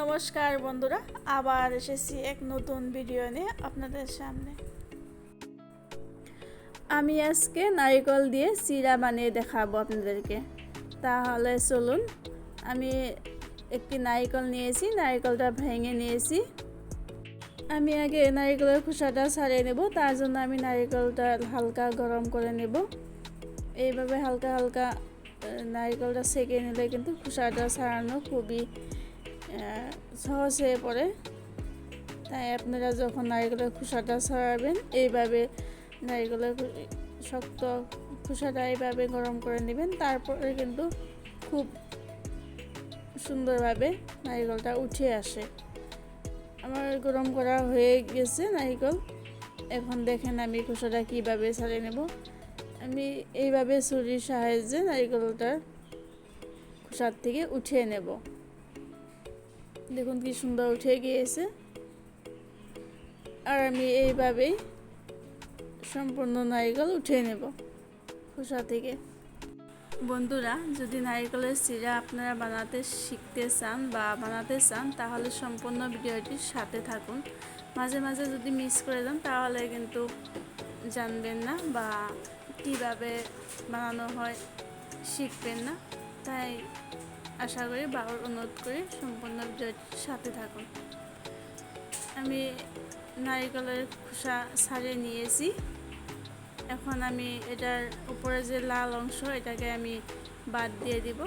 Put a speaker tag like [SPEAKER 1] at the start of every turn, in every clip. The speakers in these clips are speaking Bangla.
[SPEAKER 1] নমস্কার বন্ধুরা, আবার এসেছি এক নতুন ভিডিও নিয়ে আপনাদের সামনে। আমি আজকে নারকেল দিয়ে চিড়া বানিয়ে দেখাবো আপনাদেরকে। তাহলে চলুন, আমি একটি নারকেল নিয়েছি, নারকেলটা ভেঙে নিয়েছি। আমি আগে নারকেলের খোসাটা ছাড়িয়ে নেব। তার জন্য আমি নারকেলটা হালকা গরম করে নেব। এইভাবে হালকা হালকা নারকেলটা সেঁকে নিলে কিন্তু খোসাটা ছাড়ানো খুবই সহজ হয়ে পড়ে। তাই আপনারা যখন নারকেলের খোসাটা ছাড়াবেন, এইভাবে নারকেলের শক্ত খোসাটা এইভাবে গরম করে নেবেন। তারপরে কিন্তু খুব সুন্দরভাবে নারকেলটা উঠে আসে। আমার গরম করা হয়ে গেছে নারকেল। এখন দেখেন আমি খোসাটা কীভাবে ছাড়িয়ে নেব। আমি এইভাবে ছুরির সাহায্যে নারকেলটার খোসার থেকে উঠিয়ে নেব। দেখুন কি সুন্দর উঠে গিয়েছে। আর আমি এইভাবেই সম্পূর্ণ নারকেল উঠিয়ে নেব খোসা থেকে। বন্ধুরা, যদি নারকেলের চিড়া আপনারা বানাতে শিখতে চান বা বানাতে চান, তাহলে সম্পূর্ণ ভিডিওটির সাথে থাকুন। মাঝে মাঝে যদি মিস করে দেন তাহলে কিন্তু জানবেন না বা কীভাবে বানানো হয় শিখবেন না। তাই আশা করি বা অনুরোধ করি সম্পূর্ণ ভিডিওটির সাথে থাকুন। আমি নারকেলের খোসা ছাড়িয়ে নিয়েছি। এখন আমি এটার উপরে যে লাল অংশ, এটাকে আমি বাদ দিয়ে দিব,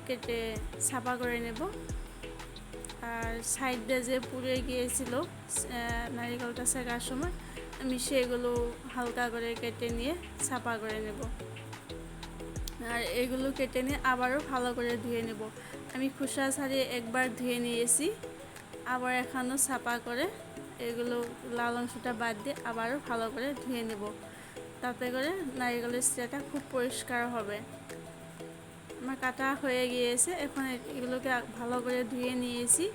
[SPEAKER 1] কেটে ছাপা করে নেব। আর সাইডে যে পুড়ে গিয়েছিল নারকেলটা ছেঁকার সময়, আমি সেগুলো হালকা করে কেটে নিয়ে ছাপা করে নেব। আর এগুলো কেটে নিয়ে আবারও ভালো করে ধুয়ে নেব। আমি খোসা ছাড়িয়ে একবার ধুয়ে নিয়েছি, আবার এখনও ছাপা করে এগুলো লাল অংশটা বাদ দিয়ে আবারও ভালো করে ধুয়ে নেব। তাতে করে নারকেলের চিড়াটা খুব পরিষ্কার হবে। আমার কাটা হয়ে গিয়েছে। এখন এগুলোকে ভালো করে ধুয়ে নিয়েছি।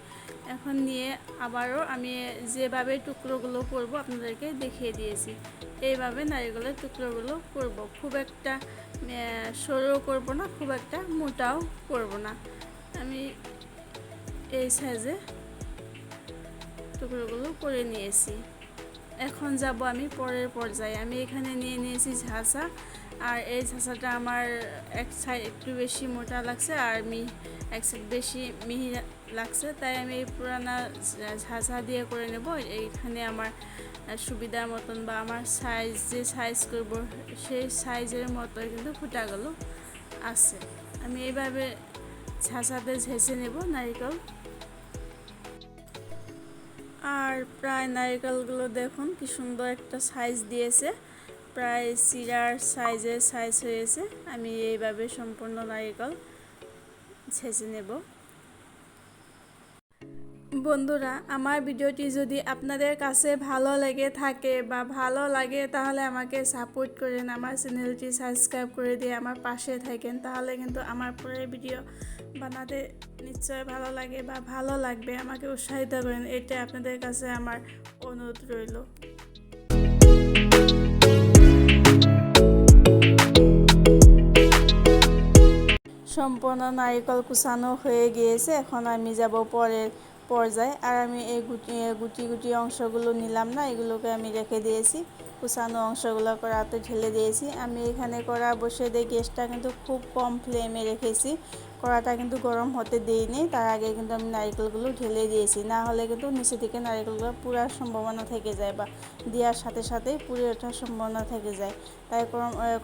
[SPEAKER 1] এখন নিয়ে আবারও আমি যেভাবে টুকরোগুলো করব আপনাদেরকে দেখিয়ে দিয়েছি। এইভাবে নারকেলের টুকরোগুলো করব। খুব একটা সরুও করব না, খুব একটা মোটাও করব না। আমি এই সাইজে টুকরোগুলো করে নিয়েছি। এখন যাব আমি পরের পর্যায়ে। আমি এখানে নিয়ে নিয়েছি ঝাঁঝা। আর এই ঝাঁঝাটা আমার এক সাইড একটু বেশি মোটা লাগছে আর এক সাইড বেশি মিহি লাগছে। তাই আমি এই পুরানা ঝাঁঝা দিয়ে করে নেব। এইখানে আমার সুবিধার মতন বা আমার যে সাইজ করব সেই সাইজের মতো কিন্তু ফুটাগুলো আছে। আমি এইভাবে ঝাঁঝাতে ঝেঁচে নেব নারকেল। আর প্রায় নারকেলগুলো দেখুন কি সুন্দর একটা সাইজ দিয়েছে, প্রায় চিড়ার সাইজ হয়েছে। আমি এইভাবে সম্পূর্ণ নারকেল ছেঁচে নেব। বন্ধুরা, আমার ভিডিওটি যদি আপনাদের কাছে ভালো লেগে থাকে বা ভালো লাগে, তাহলে আমাকে সাপোর্ট করেন, আমার চ্যানেলটি সাবস্ক্রাইব করে দিয়ে আমার পাশে থাকেন। তাহলে কিন্তু আমার পরের ভিডিও বানাতে নিশ্চয় ভালো লাগে বা ভালো লাগবে। আমাকে উৎসাহিত করেন, এটা আপনাদের কাছে আমার অনুরোধ রইল। সম্পূর্ণ নারকেল কুচানো হয়ে গিয়েছে। এখন আমি যাব পরের পর্যায়ে। আর আমি এই গুটি অংশগুলো নিলাম না, এগুলোকে আমি রেখে দিয়েছি। কুচানো অংশগুলো কড়াতে ঢেলে দিয়েছি। আমি এখানে কড়া বসে দিয়ে গ্যাসটা কিন্তু খুব কম ফ্লেমে রেখেছি। কড়াটা কিন্তু গরম হতে দিইনি, তার আগে কিন্তু আমি নারকেলগুলো ঢেলে দিয়েছি। না হলে কিন্তু নিচে থেকে নারকেলগুলো পুরার সম্ভাবনা থেকে যায় বা দেওয়ার সাথে সাথেই পুড়ে ওঠার সম্ভাবনা থেকে যায়। তাই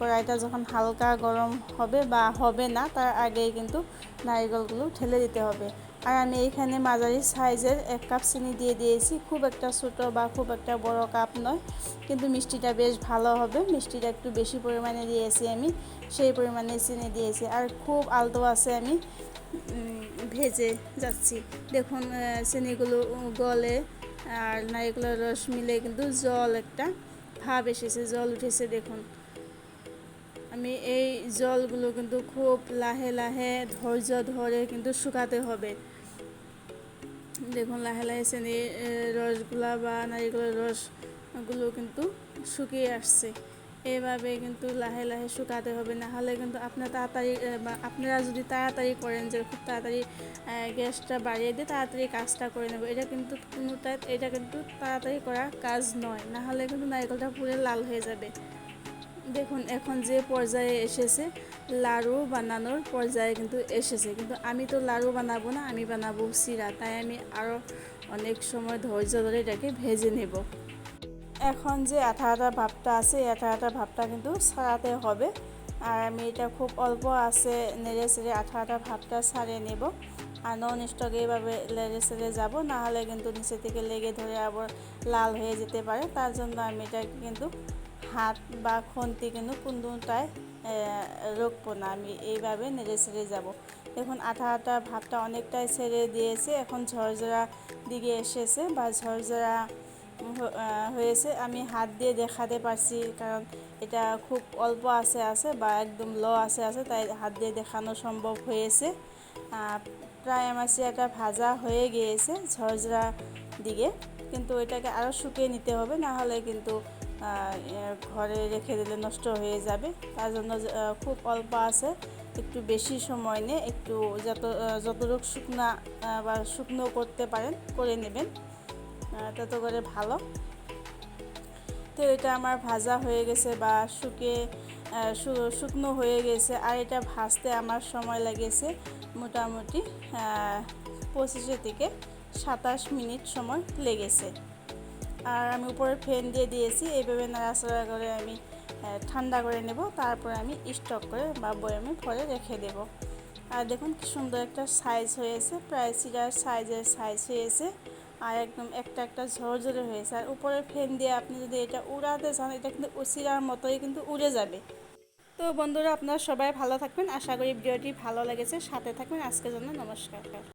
[SPEAKER 1] কড়াইটা যখন হালকা গরম হবে বা হবে না, তার আগেই কিন্তু নারকেলগুলো ঢেলে দিতে হবে। আর আমি এইখানে মাঝারি সাইজের 1 কাপ চিনি দিয়ে দিয়েছি। খুব একটা ছোটো বা খুব একটা বড় কাপ নয়, কিন্তু মিষ্টিটা বেশ ভালো হবে। মিষ্টিটা একটু বেশি পরিমাণে দিয়েছি আমি, সেই পরিমাণে চিনি দিয়েছি। আর খুব আলতো আছে আমি ভেজে যাচ্ছি। দেখুন চিনিগুলো গলে আর নারকেলের রস মিলে কিন্তু জল একটা ভাব এসেছে, জল উঠেছে। দেখুন আমি এই জলগুলো কিন্তু খুব লাহে লাহে ধৈর্য ধরে কিন্তু শুকাতে হবে। দেখুন লাহে লাহে চিনির রসগুলা বা নারকেলের রসগুলো কিন্তু শুকিয়ে আসছে। এভাবে কিন্তু লাহে লাহে শুকাতে হবে, না হলে কিন্তু আপনারা যদি তাড়াতাড়ি করেন, যে খুব তাড়াতাড়ি গ্যাসটা বাড়িয়ে দিয়ে তাড়াতাড়ি কাজটা করে নেব, এটা কিন্তু তাড়াতাড়ি করা কাজ নয়, না হলে কিন্তু নারকেলটা পুরো লাল হয়ে যাবে। দেখুন এখন যে পর্যায়ে এসেছে, লাড়ু বানানোর পর্যায়ে কিন্তু এসেছে, কিন্তু আমি তো লাড়ু বানাবো না, আমি বানাবো চিরা, তাই আমি আরও অনেক সময় ধৈর্য ধরে এটাকে ভেজে নেব। এখন যে আঠা আঠা ভাবটা আছে, এই আঠা আঠা ভাবটা কিন্তু ছাড়াতে হবে, আর আমি এটা খুব অল্প আছে নেড়ে চেড়ে আঠা আঠা ভাবটা ছাড়িয়ে নেব। আর নন স্টকে এইভাবে নেড়ে চেড়ে যাব, না হলে কিন্তু নিচে থেকে লেগে ধরে আবার লাল হয়ে যেতে পারে। তার জন্য আমি এটা কিন্তু হাত বা খুন্তি কিন্তু কোনোটায় রাখবো না, আমি এইভাবে নেড়ে ছেড়ে যাব। দেখুন আঠা আঠা ভাবটা অনেকটাই ছেড়ে দিয়েছে, এখন ঝরঝরা দিকে এসেছে বা ঝরঝরা হয়েছে। আমি হাত দিয়ে দেখাতে পারছি, কারণ এটা খুব অল্প আছে বা একদম লো আছে, তাই হাত দিয়ে দেখানো সম্ভব হয়েছে। প্রায় আমার চিরাটা ভাজা হয়ে গিয়েছে ঝরঝরা দিকে, কিন্তু এটাকে আরও শুকিয়ে নিতে হবে, না হলে কিন্তু ঘরে রেখে দিলে নষ্ট হয়ে যাবে। তার জন্য খুব অল্প আছে, একটু বেশি সময় নিয়ে একটু যতটুকু শুকনো করতে পারেন করে নেবেন, তত করে ভালো। তো এটা আমার ভাজা হয়ে গেছে বা শুকনো হয়ে গেছে, আর এটা ভাজতে আমার সময় লেগেছে মোটামুটি 25 থেকে 27 মিনিট সময় লেগেছে। আর আমি উপরে ফ্যান দিয়ে দিয়েছি, এইভাবে নাড়াচাড়া করে আমি ঠান্ডা করে নেব, তারপরে আমি স্টক করে বা বয়ামে ভরে রেখে দেব। আর দেখুন কি সুন্দর একটা সাইজ হয়েছে, প্রায় চিরার সাইজ হয়েছে, আর একদম একটা ঝরঝরে হয়েছে। আর উপরে ফ্যান দিয়ে আপনি যদি এটা উড়াতে চান, এটা কিন্তু চিরার মতোই কিন্তু উড়ে যাবে। তো বন্ধুরা, আপনারা সবাই ভালো থাকবেন, আশা করি ভিডিওটি ভালো লেগেছে, সাথে থাকবেন। আজকের জন্য নমস্কার।